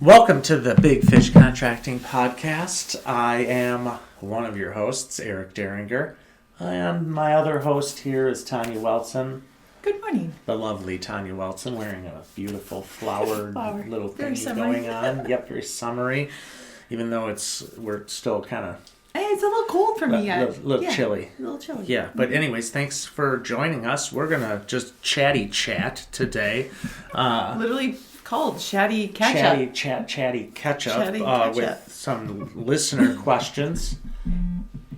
Welcome to the Big Fish Contracting Podcast. I am one of your hosts, Eric Deringer, and my other host here is Tanya Welton. Good morning. The lovely Tanya Welton, wearing a beautiful flowered little very thingy summery. going on. Yep, very summery, even though we're still kind of Hey, it's a little cold for me yet. a little chilly. A little chilly. Yeah, but anyways, thanks for joining us. We're gonna just chatty chat today. Literally called Chatty Catch-Up. Chatty catch-up, Chatty catch-up. with some listener questions.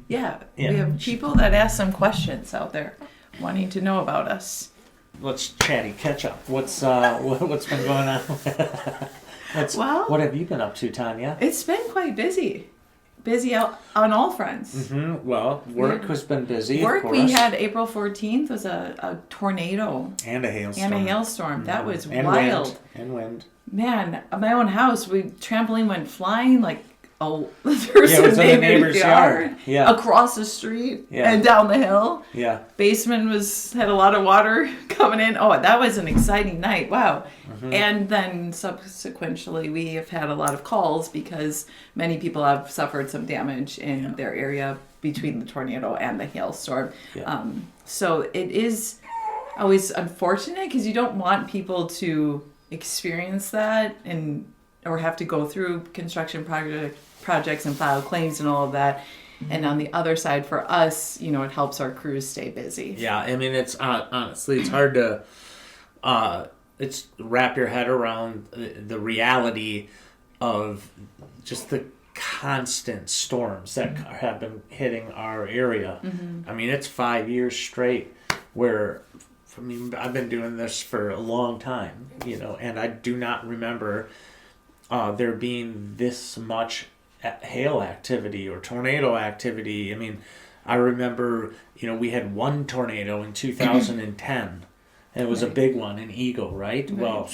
Yeah, Yeah. we have people that ask some questions out there wanting to know about us. Let's chatty catch up. What's been going on? What have you been up to, Tanya? It's been quite busy. Busy out on all fronts. Mm-hmm. Well, work has been busy. Work, of we course. had April 14th was a tornado and a hailstorm. That was and wild. Wind. Man, my own house, trampoline went flying like there's Yeah, it was a in the neighbor's yard. Yeah. Across the street Yeah. and down the hill. Yeah. Basement had a lot of water coming in. Oh, that was an exciting night. Wow. Mm-hmm. And then subsequently we have had a lot of calls because many people have suffered some damage in their area between the tornado and the hailstorm. Yeah. So it is always unfortunate because you don't want people to experience that or have to go through construction projects and file claims and all of that. And on the other side, for us, it helps our crews stay busy. Yeah, I mean, it's honestly, it's hard to wrap your head around the reality of just the constant storms that have been hitting our area. Mm-hmm. I mean, it's 5 years straight where, I've been doing this for a long time, and I do not remember there being this much hail activity or tornado activity. I mean, I remember, we had one tornado in 2010. And it was a big one in Eagle, right? Well,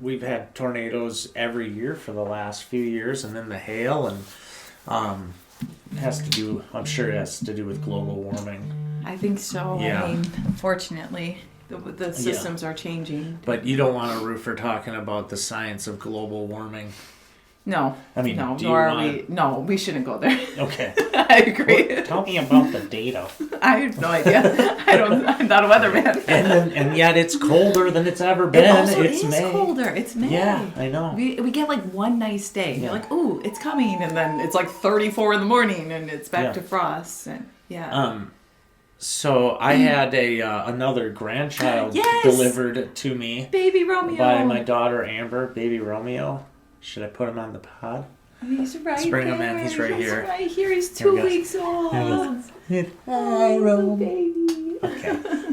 we've had tornadoes every year for the last few years, and then the hail, and I'm sure it has to do with global warming. I think so. Yeah. I mean, unfortunately, the systems are changing. But you don't want a roofer talking about the science of global warming. No. I mean, no, do you want... No, we shouldn't go there. Okay. I agree. Well, tell me about the data. I have no idea. I'm not a weatherman. and yet it's colder than it's ever been. It's May. Colder. It's May. Yeah, I know. We get like one nice day. Yeah. You're like, ooh, it's coming, and then it's like 34 in the morning, and it's back to frost. And So I had another grandchild delivered to me. Baby Romeo. By my daughter Amber, baby Romeo. Should I put him on the pod? He's right Let's bring there. him in. He's right here. He's right here. He's 2 weeks old. Hi, Rome. Baby.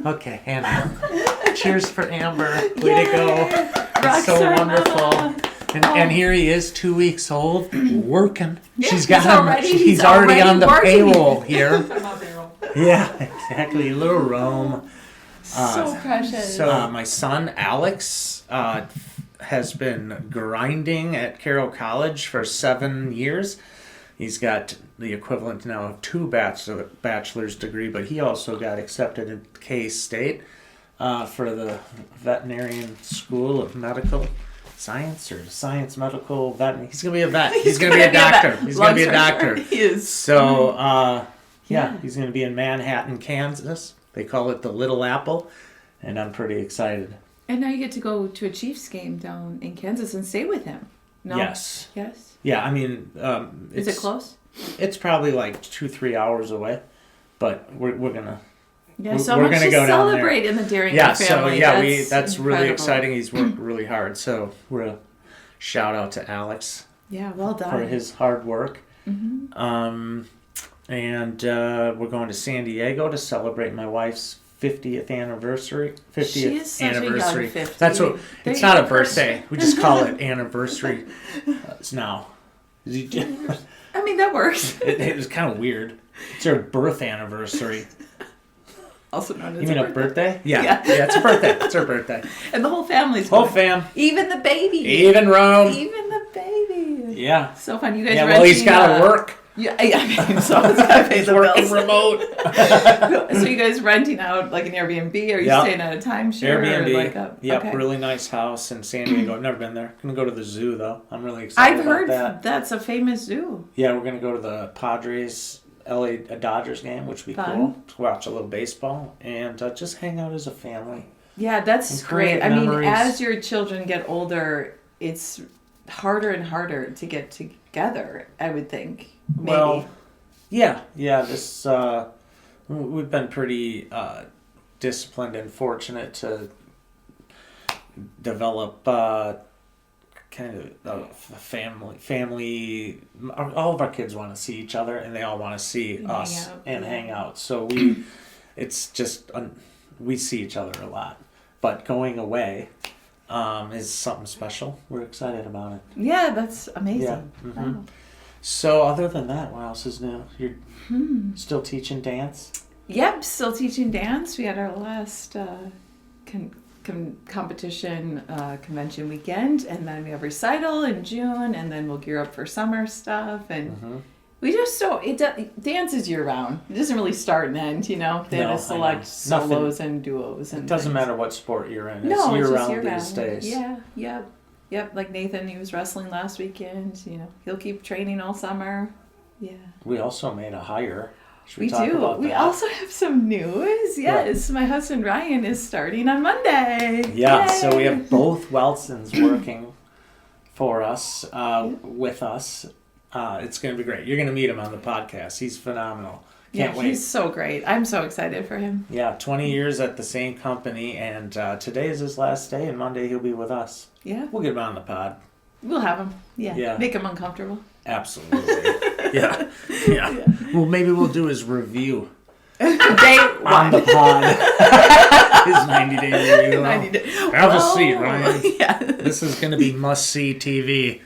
Okay, Hannah. Cheers for Amber. Way to go. It's so Rockstar wonderful. mama. And here he is, 2 weeks old, working. Yeah, He's already on the payroll here. Yeah, exactly. Little Rome. So precious. So my son, Alex, has been grinding at Carroll College for 7 years. He's got the equivalent now of 2 bachelor's degree, but he also got accepted at K-State for the veterinarian school of medical science or science medical vet. He's going to be a vet. He's going to be a doctor. He's going to be a doctor. He is. So, he's going to be in Manhattan, Kansas. They call it the Little Apple, and I'm pretty excited. And now you get to go to a Chiefs game down in Kansas and stay with him. No? Yes. Yes? Yeah, I mean... is it close? It's probably like 2-3 hours away, but we're going to... Yeah, so much to celebrate in the Deringer family. That's really exciting. He's worked really hard, so we're going to shout out to Alex. Yeah, well done. For his hard work. Mm-hmm. And we're going to San Diego to celebrate my wife's 50th anniversry. 50th she is such anniversary. A young 50. That's what. It's not a birthday. We just call it anniversary. It's now. I mean, that works. It was kind of weird. It's her birth anniversary. Also known as you mean a birthday? Yeah, it's a birthday. It's her birthday. And the whole family's whole going. fam. Even the baby. Even Rome. Even the baby. Yeah. So fun. You guys well, he's got to work. Yeah, I mean, so it's gotta pay He's the working bills. remote. So you guys renting out like an Airbnb, or are you staying at a timeshare? Airbnb. Or like Yep, okay. really nice house in San Diego. I've never been there. Gonna go to the zoo though. I'm really excited I've about heard that. that's a famous zoo. Yeah, we're gonna go to the Padres LA Dodgers game, which would be Fun. cool to watch a little baseball and just hang out as a family. Yeah, that's And great. create I mean, memories. as your children get older, it's harder and harder to get together, I would think. Maybe. Well, yeah. This we've been pretty disciplined and fortunate to develop kind of family. All of our kids want to see each other, and they all want to see And us hang out, and yeah. hang out. So it's just we see each other a lot. But going away is something special. We're excited about it. Yeah, that's amazing. Yeah. Mhm. Wow. So other than that, what else is new? You're still teaching dance? Yep, still teaching dance. We had our last competition convention weekend, and then we have recital in June, and then we'll gear up for summer stuff. And we just dance is year round. It doesn't really start and end, They have No, to select I know. solos and duos. And It doesn't things. matter what sport you're in. It's No, year it's just round year round. these days. Yeah, yep. Like Nathan, he was wrestling last weekend. He'll keep training all summer. Yeah. We also made a hire. Should we We talk do. about We that? also have some news. Yes, my husband Ryan is starting on Monday. Yeah, Yay! so we have both Welsons working for us, with us. It's going to be great. You're going to meet him on the podcast. He's phenomenal. Can't wait. He's so great. I'm so excited for him. Yeah, 20 years at the same company, and today is his last day, and Monday he'll be with us. Yeah, We'll get him on the pod. we'll have him. Yeah. Yeah. Make him uncomfortable. Absolutely. Yeah. Well, maybe we'll do his review Day on one. the pod. His 90-day review. 90 days. Have a seat, Ryan. Yeah. This is going to be must-see TV.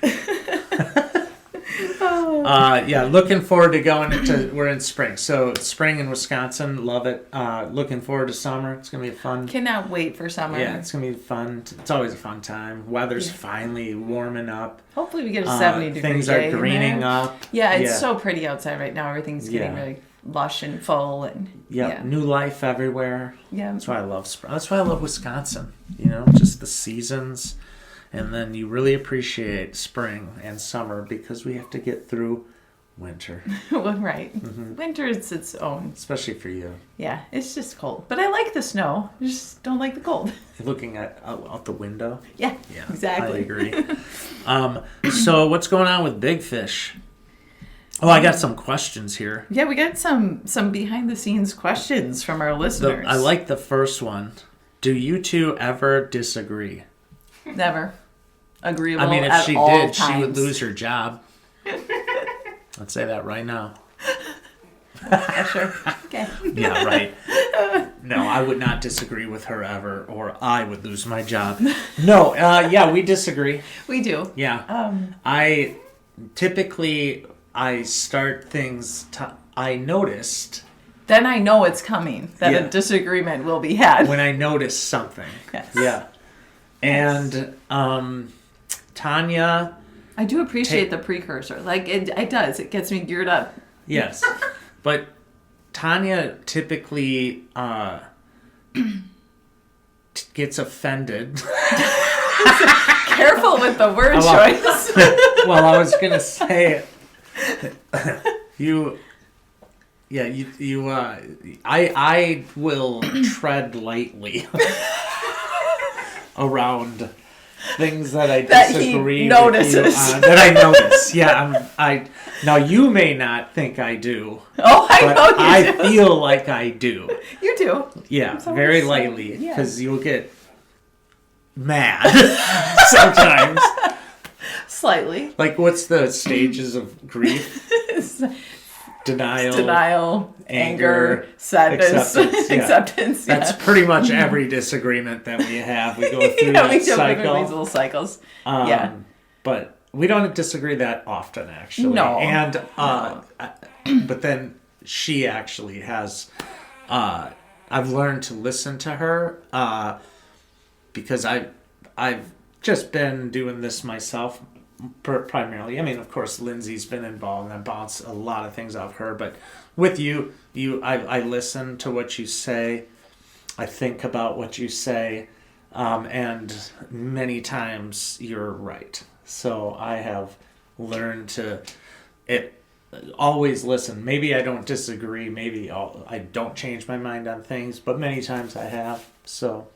Oh. Yeah, looking forward to we're in spring. So spring in Wisconsin, love it. Looking forward to summer. It's going to be fun. Cannot wait for summer. Yeah, it's going to be fun. It's always a fun time. Weather's finally warming up. Hopefully we get a 70-degree Things day are in greening there. up. Yeah, it's so pretty outside right now. Everything's getting Yeah. really lush and full. And Yeah, new life everywhere. Yeah. That's why I love spring. That's why I love Wisconsin. Just the seasons. And then you really appreciate spring and summer because we have to get through winter. Well, right. Winter is its own. Especially for you. Yeah, it's just cold. But I like the snow. I just don't like the cold. Looking out the window. Yeah, exactly. I agree. So what's going on with Big Fish? Oh, I got some questions here. Yeah, we got some behind the scenes questions from our listeners. I like the first one. Do you two ever disagree? Never. Agreeable. I mean, if at she all did, times. she would lose her job. Let's say that right now. Yeah, sure. Okay. Yeah, right. No, I would not disagree with her ever, or I would lose my job. No, yeah, we disagree. We do. Yeah. I start things, I noticed. Then I know it's coming, that a disagreement will be had. When I notice something. Yes. Yeah. And Tanya. I do appreciate the precursor. Like, it does. It gets me geared up. Yes. But Tanya typically gets offended. Careful with the word choice. Well, I was going to say I will tread lightly around things that I disagree he notices. with you on, that I notice. Yeah, now you may not think I do. Oh, I But know you I do. feel like I do. You do. Yeah, So very it's, lightly, yeah. because you'll get mad sometimes. Slightly. Like, what's the stages of grief? Denial, anger, sadness, acceptance. Yeah. That's pretty much every disagreement that we have. We go through that we do cycle. these little cycles. But we don't disagree that often, actually. No. And but then she actually has. I've learned to listen to her because I've just been doing this myself primarily. I mean, of course, Lindsay's been involved, and I bounce a lot of things off her. But with I listen to what you say. I think about what you say, and many times you're right. So I have learned to always listen. Maybe I don't disagree. Maybe I don't change my mind on things, but many times I have. So.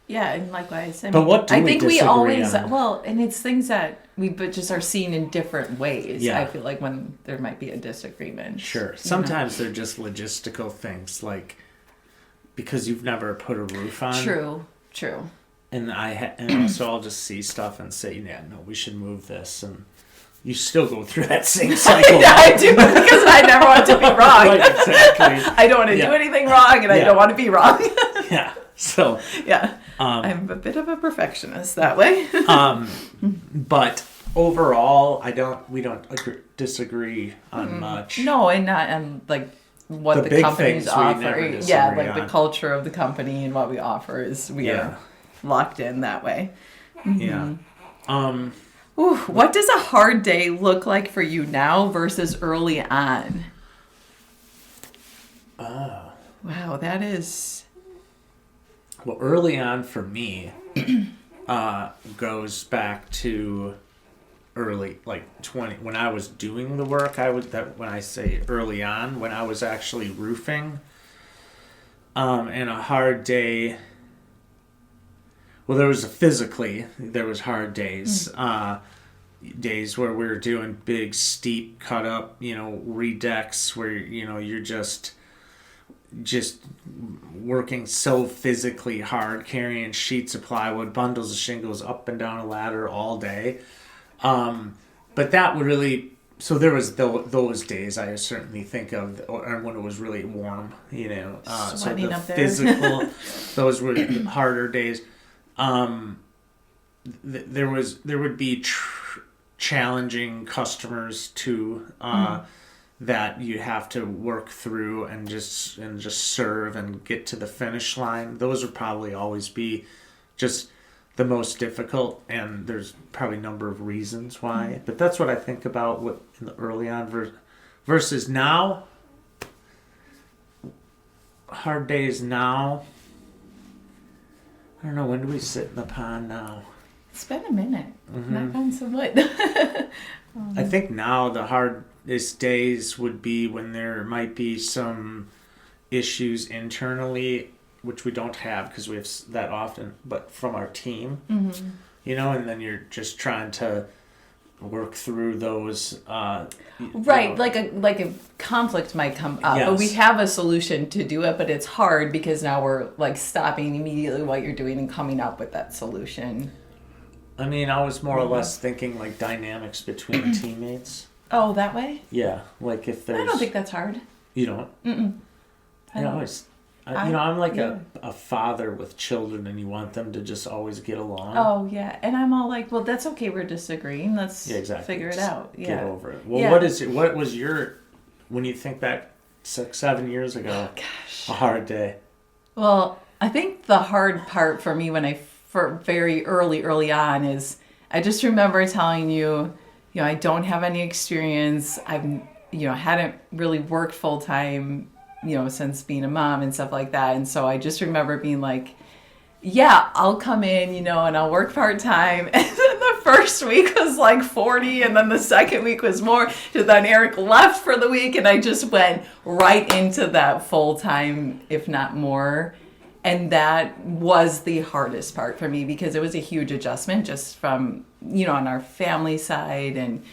Yeah, and likewise. But what do we disagree on? Well, and it's things that we just are seen in different ways. Yeah. I feel like when there might be a disagreement. Sure. Sometimes they're just logistical things, like because you've never put a roof on. True. And so I'll just see stuff and say, yeah, no, we should move this, and you still go through that same cycle. Yeah, I do, because I never want to be wrong. Right, exactly. I don't want to do anything wrong, and I don't want to be wrong. Yeah. So. Yeah. I'm a bit of a perfectionist that way. But overall, we don't disagree on much. No, and not on like what the companies offer. Yeah, like the culture of the company and what we offer is we are locked in that way. Yeah. What does a hard day look like for you now versus early on? Wow, that is. Well, early on for me goes back to early, like 20, when I was doing the work. When I say early on, when I was actually roofing, and a hard day. Well, there was hard days. Days where we were doing big, steep cut up, redecks where, you're just working so physically hard, carrying sheets of plywood, bundles of shingles up and down a ladder all day. But that would really, so there was those days I certainly think of, or when it was really warm, so the up there. physical, those were harder days. There would be challenging customers too, that you have to work through and just serve and get to the finish line. Those would probably always be just the most difficult, and there's probably a number of reasons why. But that's what I think about in the early on versus now. Hard days now. I don't know, when do we sit in the pond now? It's been a minute. Knock on some wood. I think now the hardest days would be when there might be some issues internally, which we don't have because we have that often, but from our team, and then you're just trying to work through those. Right, like a conflict might come up, yes. But we have a solution to do it, but it's hard because now we're like stopping immediately what you're doing and coming up with that solution. I mean, I was more or less thinking like dynamics between teammates. Oh, that way? Yeah, like if there's. I don't think that's hard. You don't? I'm like a father with children, and you want them to just always get along. Oh yeah, and I'm all like, well, that's okay. We're disagreeing. Let's figure it out. Yeah, get over it. Well, what was your, when you think back 6-7 years ago? Oh, gosh, a hard day. Well, I think the hard part for me for very early on is I just remember telling you, I don't have any experience. I've hadn't really worked full time, since being a mom and stuff like that. And so I just remember being like, yeah, I'll come in, and I'll work part time. And then the first week was like 40, and then the second week was more. And then Eric left for the week, and I just went right into that full time, if not more. And that was the hardest part for me because it was a huge adjustment just from, on our family side and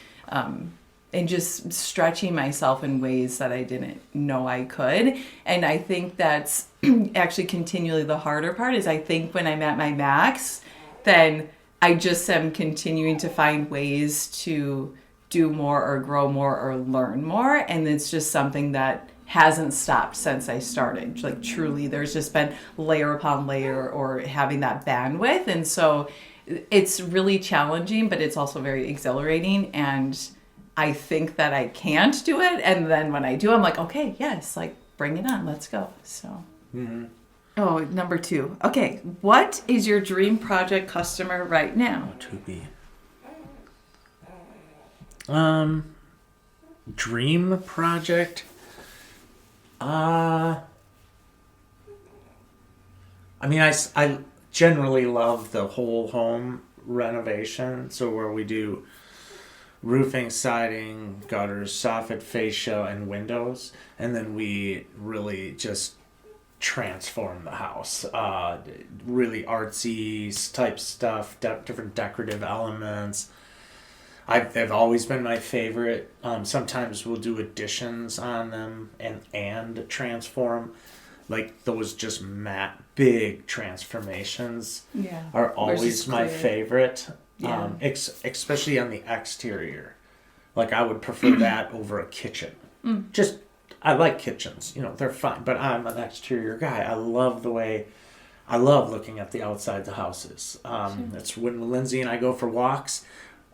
just stretching myself in ways that I didn't know I could. And I think that's actually continually the harder part is I think when I'm at my max, then I just am continuing to find ways to do more or grow more or learn more. And it's just something that hasn't stopped since I started. Like truly, there's just been layer upon layer or having that bandwidth. And so it's really challenging, but it's also very exhilarating. And I think that I can't do it. And then when I do, I'm like, okay, yes, like bring it on. Let's go. So. Mm-hmm. Oh, number 2. Okay. What is your dream project customer right now? To be. Dream project. I mean, I generally love the whole home renovation. So where we do roofing, siding, gutters, soffit, fascia, and windows, and then we really just transform the house. Really artsy type stuff, different decorative elements. They've always been my favorite. Sometimes we'll do additions on them and transform. Like those just matte big transformations are always my favorite. Yeah. Especially on the exterior. Like I would prefer that over a kitchen. Just I like kitchens, they're fine, but I'm an exterior guy. I love looking at the outside the houses. That's when Lindsay and I go for walks.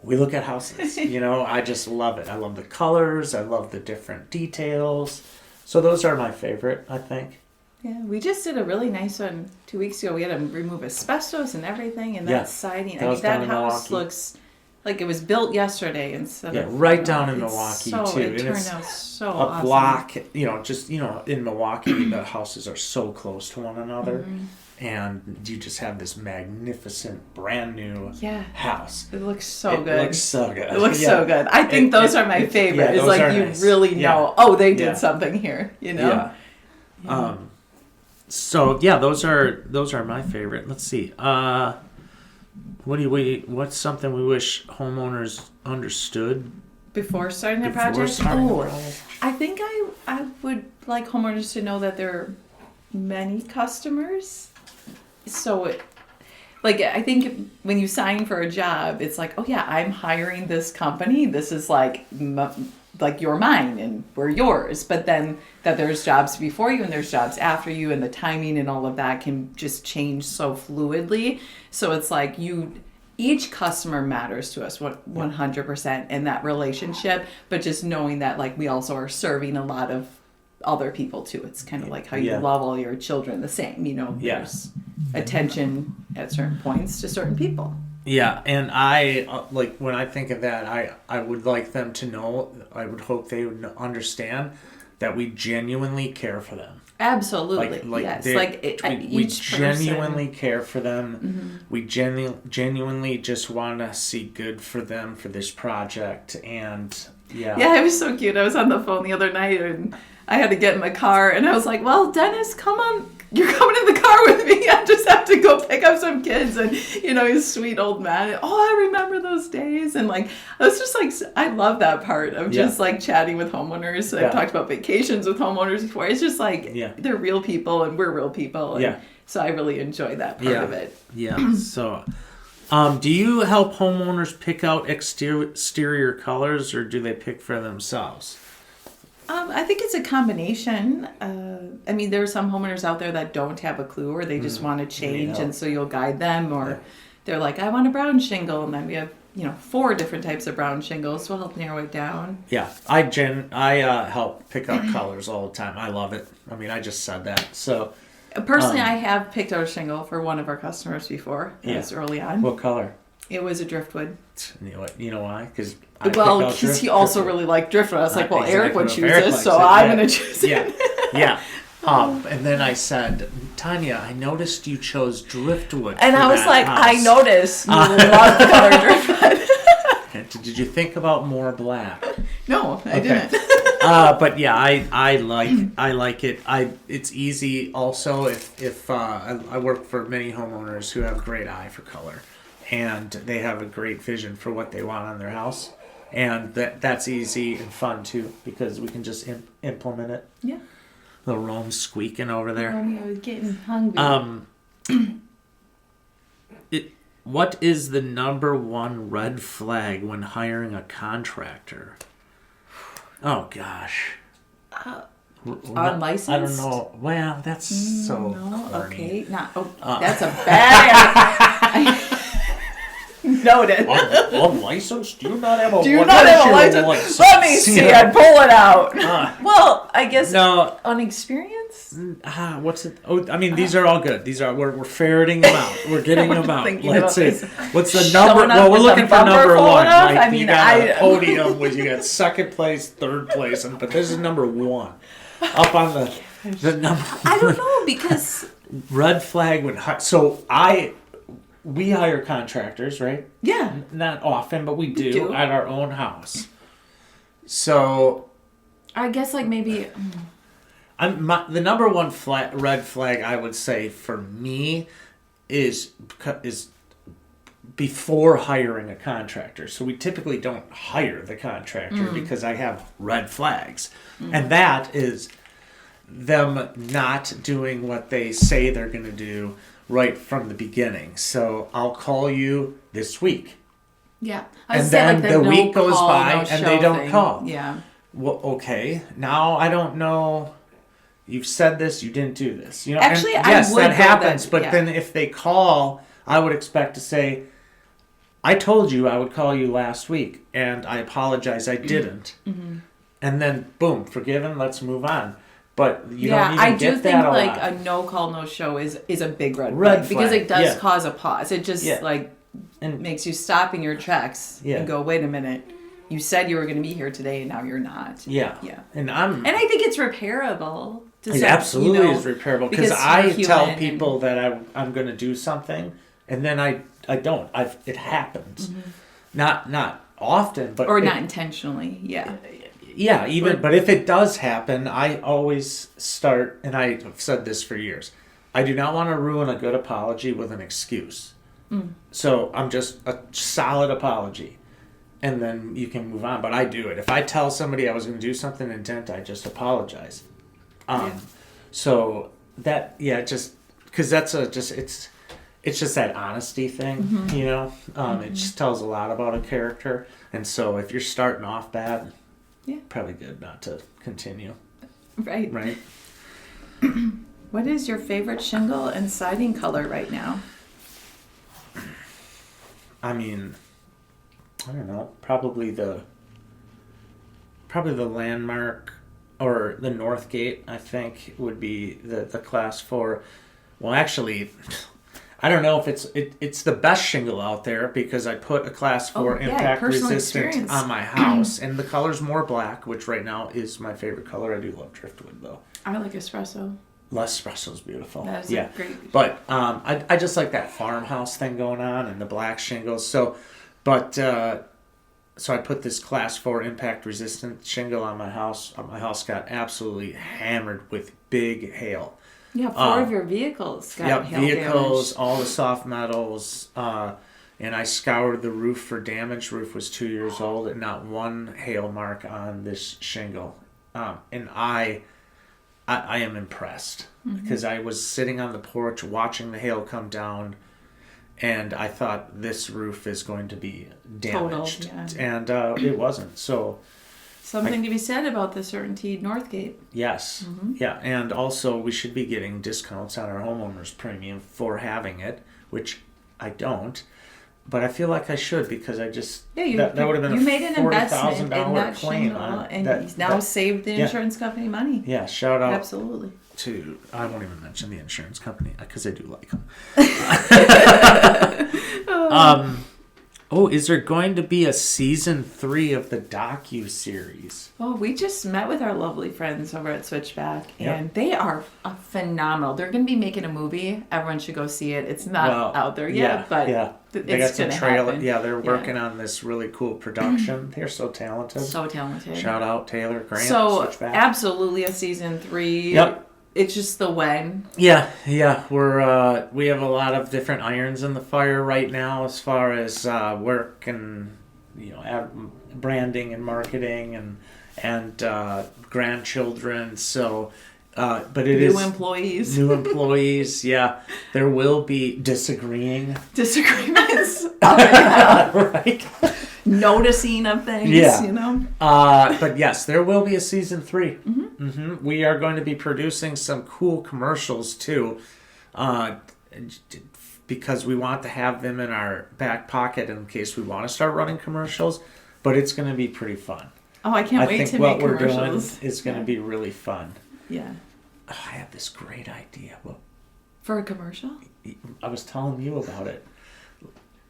We look at houses, I just love it. I love the colors. I love the different details. So those are my favorite, I think. Yeah, we just did a really nice one 2 weeks ago. We had to remove asbestos and everything, and that siding. That house looks like it was built yesterday instead of right down in Milwaukee too. It turned out so awesome. A block, in Milwaukee the houses are so close to one another. And you just have this magnificent, brand new house. It looks so good. It looks so good. It looks so good. I think those are my favorite. It's like you nice. Really know, they did something here, Yeah. So those are my favorite. Let's see. What's something we wish homeowners understood before starting their project? I think I would like homeowners to know that there are many customers. So I think when you sign for a job, it's like, I'm hiring this company. This is like you're mine and we're yours. But then that there's jobs before you and there's jobs after you, and the timing and all of that can just change so fluidly. So it's like each customer matters to us 100% in that relationship. But just knowing that we also are serving a lot of other people too. It's kind of like how you love all your children the same, there's attention at certain points to certain people. Yeah, and I when I think of that, I would like them to know, I would hope they would understand that we genuinely care for them. Absolutely. Yes. We genuinely care for them. We genuinely just want to see good for them for this project. And it was so cute. I was on the phone the other night and I had to get in my car and I was like, well, Dennis, come on. You're coming in the car with me. I just have to go pick up some kids. And, he's a sweet old man. And, I remember those days. And, I was just I love that part of just, chatting with homeowners. I've talked about vacations with homeowners before. It's just, they're real people and we're real people. And so I really enjoy that part of it. Yeah. So, do you help homeowners pick out exterior colors or do they pick for themselves? I think it's a combination. There are some homeowners out there that don't have a clue or they just want to change, and so you'll guide them. Or they're like, I want a brown shingle, and then we have 4 different types of brown shingles, so we'll help narrow it down. Yeah, I help pick out colors all the time. I love it. I just said that. So personally, I have picked out a shingle for one of our customers before. It was early on. What color? It was a driftwood. You know why? Because he also really liked driftwood. I was like, Eric would choose this, so I'm going to choose it. Yeah. And then I said, Tanya, I noticed you chose driftwood. And I was like, house. I noticed you love the color driftwood. Did you think about more black? No, I didn't. But I like it. It's easy. Also, if I work for many homeowners who have a great eye for color. And they have a great vision for what they want on their house. And that's easy and fun, too, because we can just implement it. Yeah. Little Rome's squeaking over there. Romeo is getting hungry. What is the number one red flag when hiring a contractor? Oh, gosh. Unlicensed? I don't know. Well, that's so corny. Okay. That's a bad Noted. Unlicensed? Do you not have a Do you not have a license? Let me see. I'd pull it out. Well, I guess unexperienced? What's it? Oh, I mean, these are all good. We're ferreting them out. We're getting them out. Let's see. What's the number? Well, we're looking for number one. Like, I mean, you got a podium where you got second place, third place, but this is number one. Up on the number one. I don't know, because... Red flag would... So we hire contractors, right? Yeah. Not often, but we do at our own house. So... I guess, like, maybe... the number one red flag I would say for me is before hiring a contractor. So we typically don't hire the contractor because I have red flags. And that is them not doing what they say they're going to do right from the beginning. So I'll call you this week. Yeah. And then the week goes by and they don't call. Yeah. Well, okay. Now I don't know. You've said this, you didn't do this. Actually, yes, that happens. But then if they call, I would expect to say, I told you I would call you last week, and I apologize, I didn't. Mm-hmm. And then, boom, forgiven, let's move on. But you don't even get that a lot. I do think like a no-call, no-show is a big red flag. Because it does cause a pause. It just makes you stop in your tracks and go, wait a minute. You said you were going to be here today, and now you're not. Yeah. Yeah. And I think it's repairable. It absolutely is repairable. Because I tell people that I'm going to do something, and then I don't. It happens. Mm-hmm. Not often, but... Or not intentionally, yeah. Yeah, but if it does happen, I always start, and I've said this for years, I do not want to ruin a good apology with an excuse. So I'm just a solid apology. And then you can move on. But I do it. If I tell somebody I was going to do something intent, I just apologize. So that, just because that's it's just that honesty thing, It just tells a lot about a character. And so if you're starting off bad, probably good not to continue. Right. Right. What is your favorite shingle and siding color right now? I mean, I don't know. Probably the Landmark or the Northgate, I think, would be the class 4. Well, actually, I don't know if it's the best shingle out there because I put a class 4 impact resistant on my house, and the color's more black, which right now is my favorite color. I do love driftwood though. I like espresso. Espresso's beautiful. That's great. But I just like that farmhouse thing going on and the black shingles. So I put this class 4 impact resistant shingle on my house. My house got absolutely hammered with big hail. Yeah, 4 of your vehicles got hail vehicles, damage. all the soft metals, and I scoured the roof for damage. Roof was 2 years old, and not one hail mark on this shingle. And I am impressed because I was sitting on the porch watching the hail come down, and I thought this roof is going to be damaged. Total, and it wasn't. So something to be said about the CertainTeed Northgate. Yes. Mm-hmm. Yeah, and also we should be getting discounts on our homeowner's premium for having it, which I don't. But I feel like I should because I just that would have been a $40,000 claim on and now saved the insurance company money. Yeah, shout out. Absolutely. I won't even mention the insurance company because I do like them. Is there going to be a season 3 of the Docuseries? Well, we just met with our lovely friends over at Switchback, and they are phenomenal. They're going to be making a movie. Everyone should go see it. It's not out there yet, but they got some trailer. Happen. Yeah, they're working on this really cool production. They're so talented. So talented. Shout out Taylor Grant. So Switchback. Absolutely a season 3. Yep. It's just the when. Yeah. We have a lot of different irons in the fire right now as far as work and branding and marketing and grandchildren. So, but new employees. New employees. Yeah, there will be disagreements. Right. Noticing of things, But yes, there will be a season 3. Mm-hmm. Mm-hmm. We are going to be producing some cool commercials too. because we want to have them in our back pocket in case we want to start running commercials. But it's going to be pretty fun. Oh, I can't wait to make commercials. What we're doing is going to be really fun. Yeah. Oh, I have this great idea. Well, for a commercial? I was telling you about it.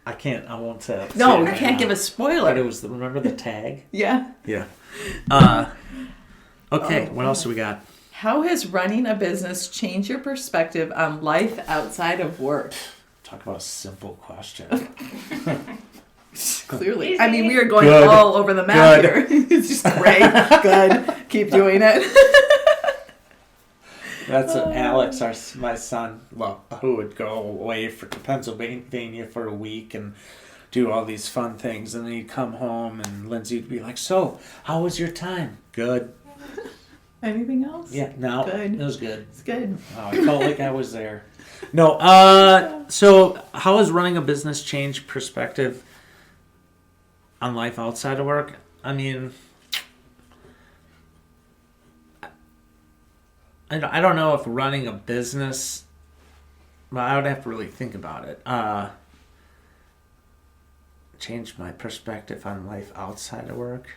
I won't say. No, you can't give a spoiler. But it was remember the tag? Yeah. Yeah. Okay, what else do we got? How has running a business changed your perspective on life outside of work? Talk about a simple question. Clearly. Easy. I mean, we are going all over the map here. It's just great. Good. Keep doing it. That's Alex, my son, who would go away to Pennsylvania for a week and do all these fun things. And then he'd come home and Lindsay would be like, so, how was your time? Good. Anything else? Yeah, no, good. It was good. It's good. Oh, I felt like I was there. No, so how has running a business changed perspective on life outside of work? I mean, I don't know if running a business, well, I would have to really think about it. Changed my perspective on life outside of work.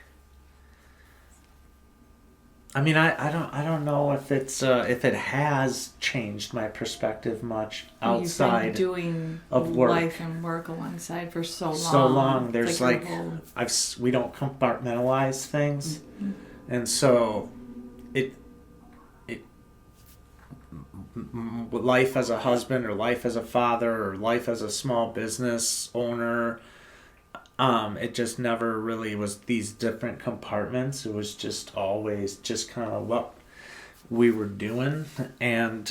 I mean, I don't know if it's if it has changed my perspective much outside You've been doing of work. Life and work alongside for so long. So long. There's like we don't compartmentalize things, and so life as a husband or life as a father or life as a small business owner. It just never really was these different compartments. It was just always just kind of what we were doing. And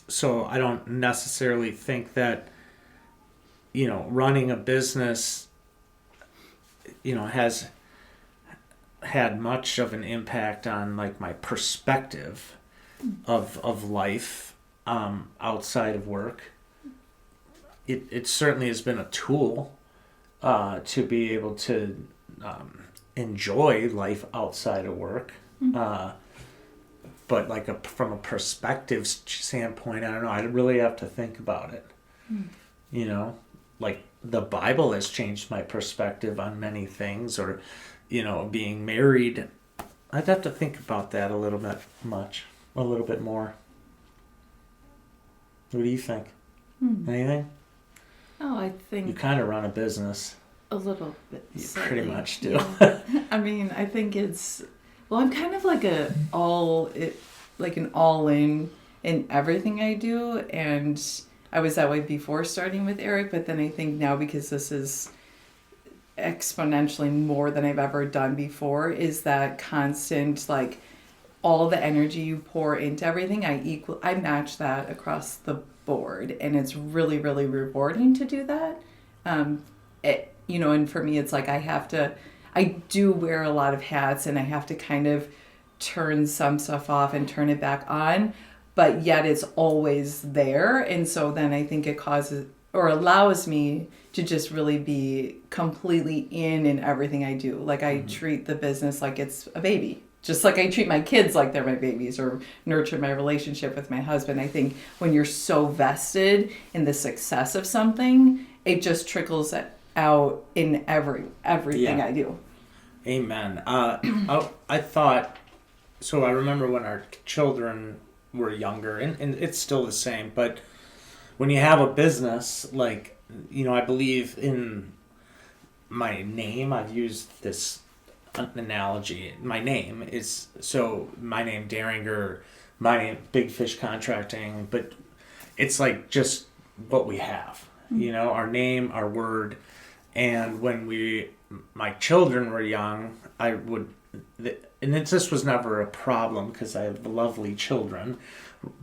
so I don't necessarily think that, running a business, has had much of an impact on like my perspective of life outside of work. It certainly has been a tool to be able to enjoy life outside of work. But like from a perspective standpoint, I don't know. I really have to think about it. Like the Bible has changed my perspective on many things, or, being married. I'd have to think about that a little bit more. What do you think? Anything? Oh, I think... You kind of run a business. A little bit. You pretty much do. Yeah. I mean, I think it's... Well, I'm kind of like an all-in in everything I do. And I was that way before starting with Eric. But then I think now, because this is exponentially more than I've ever done before, is that constant, like, all the energy you pour into everything, I match that across the board, and it's really, really rewarding to do that. And for me, it's like I do wear a lot of hats, and I have to kind of turn some stuff off and turn it back on, but yet it's always there. And so then I think it causes or allows me to just really be completely in everything I do. Like I treat the business like it's a baby. Just like I treat my kids like they're my babies, or nurture my relationship with my husband. I think when you're so vested in the success of something, it just trickles out in everything I do. Amen. I thought, so I remember when our children were younger, and it's still the same, but when you have a business, like, I believe in my name. I've used this analogy. My name Daringer, my name Big Fish Contracting, but it's like just what we have, our name, our word. And when my children were young, this was never a problem because I have lovely children,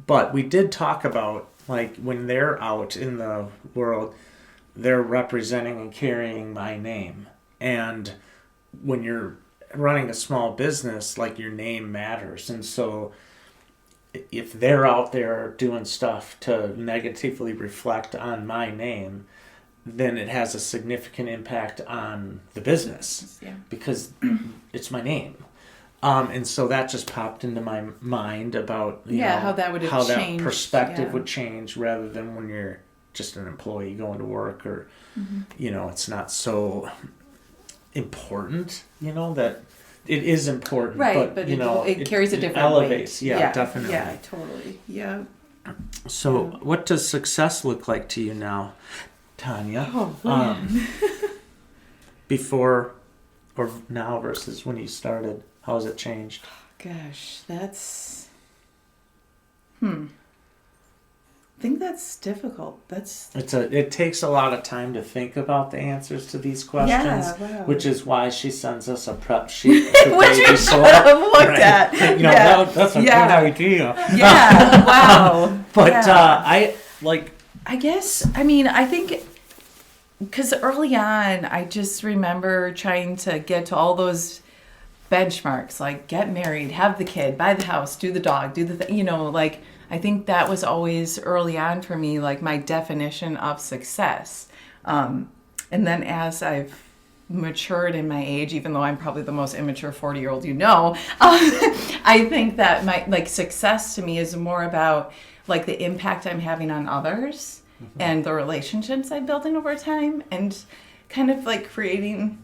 but we did talk about, like, when they're out in the world, they're representing and carrying my name. And when you're running a small business, like, your name matters. And so if they're out there doing stuff to negatively reflect on my name, then it has a significant impact on the business, because it's my name. And so that just popped into my mind about how that would have changed, that perspective would change, rather than when you're just an employee going to work, or you know, it's not so important, you know, that it is important, right, but you know, it carries a different elevates weight. yeah, definitely, yeah, totally, yeah. So what does success look like to you now, Tanya? Oh man. Before or now versus when you started, how has it changed? Gosh, that's I think that's difficult. It takes a lot of time to think about the answers to these questions, wow. which is why she sends us a prep sheet Which we should have looked at. You know, that's a good idea. Yeah, wow. But yeah. I guess, I mean, I think, because early on, I just remember trying to get to all those benchmarks, like get married, have the kid, buy the house, do the dog, do the you know, like, I think that was always early on for me, like my definition of success. And then as I've matured in my age, even though I'm probably the most immature 40-year-old you know, I think that my like success to me is more about like the impact I'm having on others and the relationships I'm building over time, and kind of like creating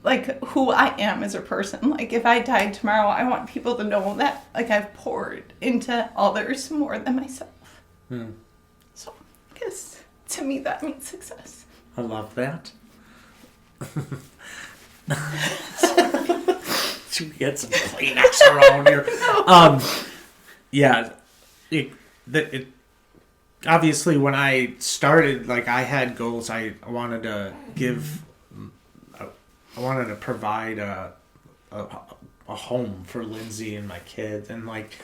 like who I am as a person. Like if I died tomorrow, I want people to know that like I've poured into others more than myself. So I guess to me that means success. I love that. Should we get some Kleenex around here? Yeah, it obviously when I started, like I had goals. I wanted to give. I wanted to provide a home for Lindsay and my kids, and like,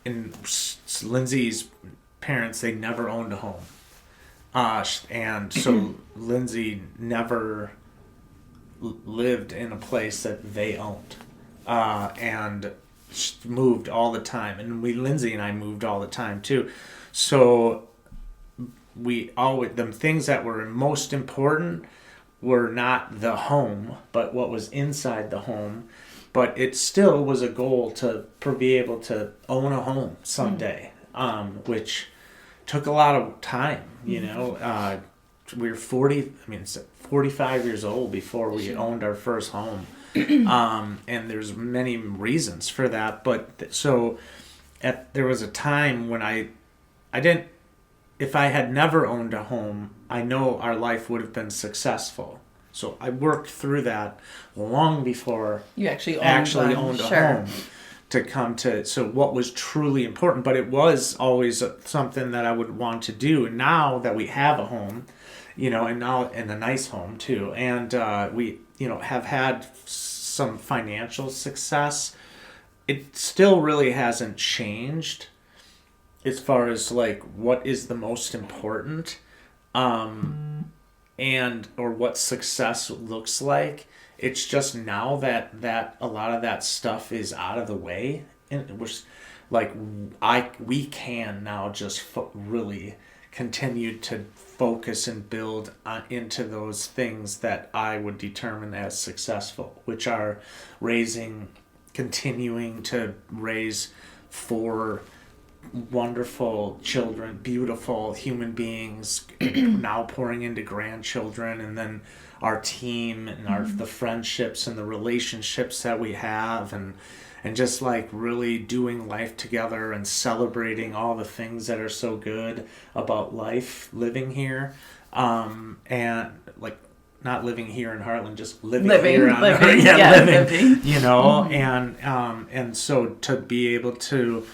and Lindsay's parents, they never owned a home, and so Lindsay never lived in a place that they owned, and moved all the time, and Lindsay and I moved all the time too, so we always, the things that were most important were not the home, but what was inside the home. But it still was a goal to be able to own a home someday, which took a lot of time, you know. We were 45 years old before we owned our first home. And there's many reasons for that. But so there was a time when I didn't, if I had never owned a home, I know our life would have been successful. So I worked through that long before you actually owned a home to come to. So what was truly important, but it was always something that I would want to do. And now that we have a home, you know, and a nice home too, and we, you know, have had some financial success, it still really hasn't changed as far as like what is the most important, and or what success looks like. It's just now that a lot of that stuff is out of the way, and we're like we can now just really continue to focus and build into those things that I would determine as successful, which are continuing to raise 4 wonderful children, beautiful human beings, now pouring into grandchildren, and then our team and the friendships and the relationships that we have, and just like really doing life together and celebrating all the things that are so good about life, living here, and like not living here in Heartland, just living here on living, you know, and so to be able to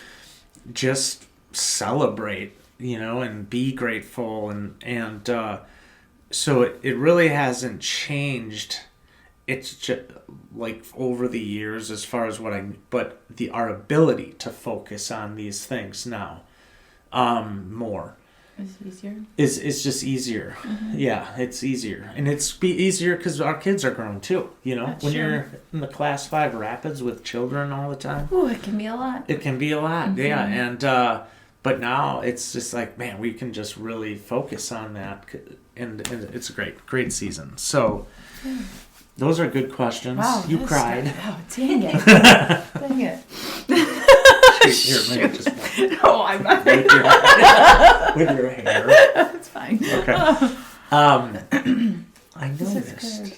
just celebrate, you know, and be grateful, and so it really hasn't changed. It's just like over the years as far as but our ability to focus on these things now, more. It's easier. It's just easier. Yeah, it's easier, and it's easier because our kids are grown too. You know, That's when true. you're in the class 5 rapids with children all the time. Ooh, it can be a lot. It can be a lot, yeah, and but now it's just like, man, we can just really focus on that, and it's a great season. So. Yeah. Those are good questions. Wow, you cried. Oh, dang it. Dang it. Here, maybe just one. No, I'm not. With your hair. That's fine. Okay. I noticed.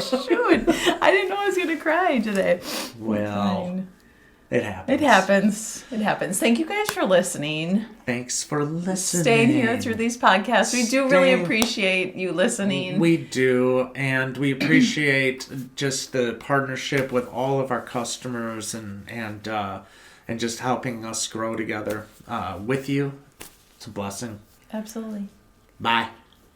Shoot. I didn't know I was going to cry today. Well, it happens. It happens. It happens. Thank you guys for listening. Thanks for listening. Staying here through these podcasts. We do really appreciate you listening. We do, and we appreciate just the partnership with all of our customers and just helping us grow together with you. It's a blessing. Absolutely. Bye.